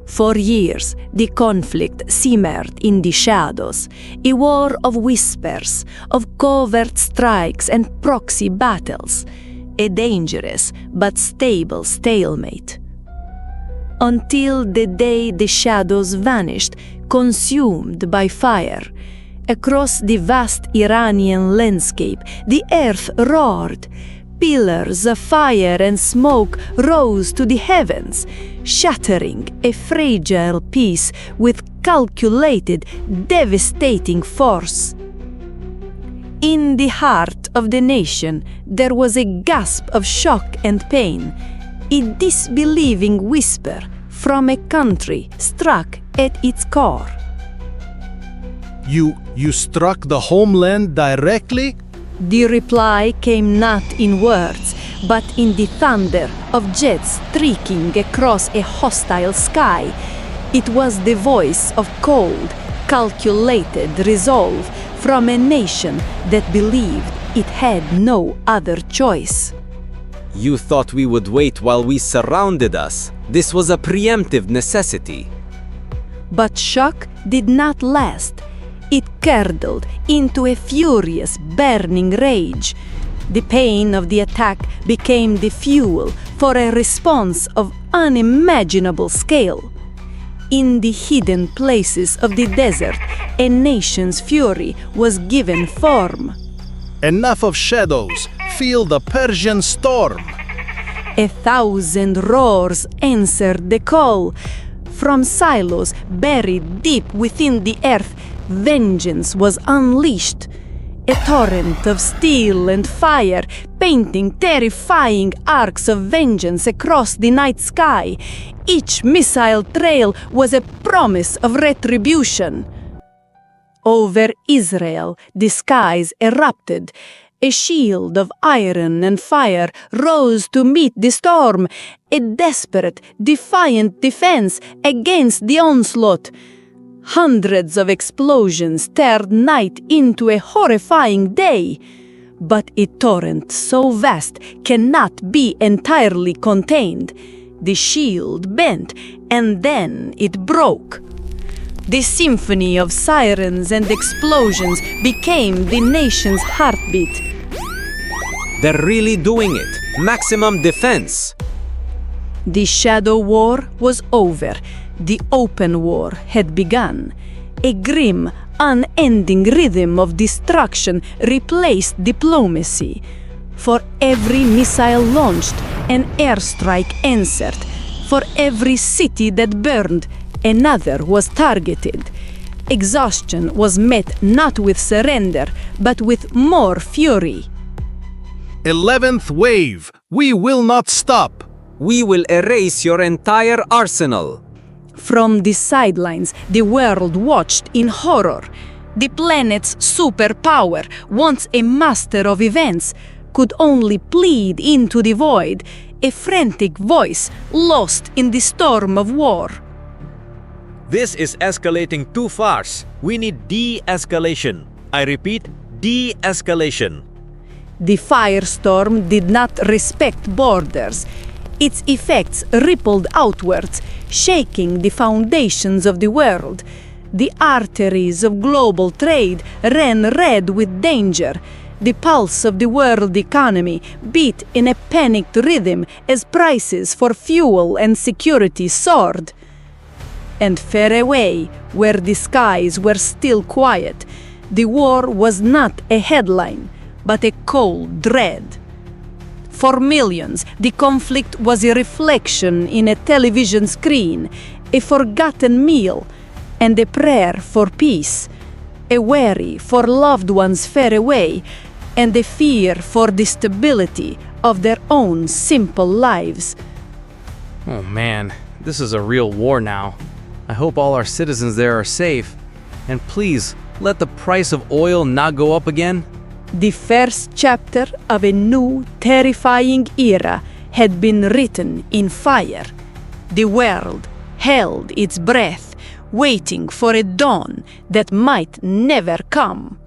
For years, the conflict simmered in the shadows, a war of whispers, of covert strikes and proxy battles, a dangerous but stable stalemate. Until the day the shadows vanished, consumed by fire. Across the vast Iranian landscape, the earth roared. Pillars of fire and smoke rose to the heavens, shattering a fragile peace with calculated, devastating force. In the heart of the nation, there was a gasp of shock and pain, a disbelieving whisper from a country struck at its core. You struck the homeland directly? The reply came not in words, but in the thunder of jets streaking across a hostile sky. It was the voice of cold, calculated resolve from a nation that believed it had no other choice. You thought we would wait while we surrounded us. This was a preemptive necessity. But shock did not last. It curdled into a furious, burning rage. The pain of the attack became the fuel for a response of unimaginable scale. In the hidden places of the desert, a nation's fury was given form. Enough of shadows. Feel the Persian storm. 1,000 roars answered the call. From silos buried deep within the earth, vengeance was unleashed. A torrent of steel and fire, painting terrifying arcs of vengeance across the night sky. Each missile trail was a promise of retribution. Over Israel, the skies erupted. A shield of iron and fire rose to meet the storm, a desperate, defiant defense against the onslaught. Hundreds of explosions turned night into a horrifying day. But a torrent so vast cannot be entirely contained. The shield bent, and then it broke. The symphony of sirens and explosions became the nation's heartbeat. They're really doing it. Maximum defense. The shadow war was over. The open war had begun. A grim, unending rhythm of destruction replaced diplomacy. For every missile launched, an airstrike answered. For every city that burned, another was targeted. Exhaustion was met not with surrender, but with more fury. 11th wave. We will not stop. We will erase your entire arsenal. From the sidelines, the world watched in horror. The planet's superpower, once a master of events, could only plead into the void, a frantic voice lost in the storm of war. This is escalating too fast. We need de-escalation. I repeat, de-escalation. The firestorm did not respect borders. Its effects rippled outwards, shaking the foundations of the world. The arteries of global trade ran red with danger. The pulse of the world economy beat in a panicked rhythm as prices for fuel and security soared. And far away, where the skies were still quiet, the war was not a headline, but a cold dread. For millions, the conflict was a reflection in a television screen, a forgotten meal, and a prayer for peace, a worry for loved ones far away, and a fear for the stability of their own simple lives. Oh man, this is a real war now. I hope all our citizens there are safe. And please, let the price of oil not go up again. The first chapter of a new, terrifying era had been written in fire. The world held its breath, waiting for a dawn that might never come.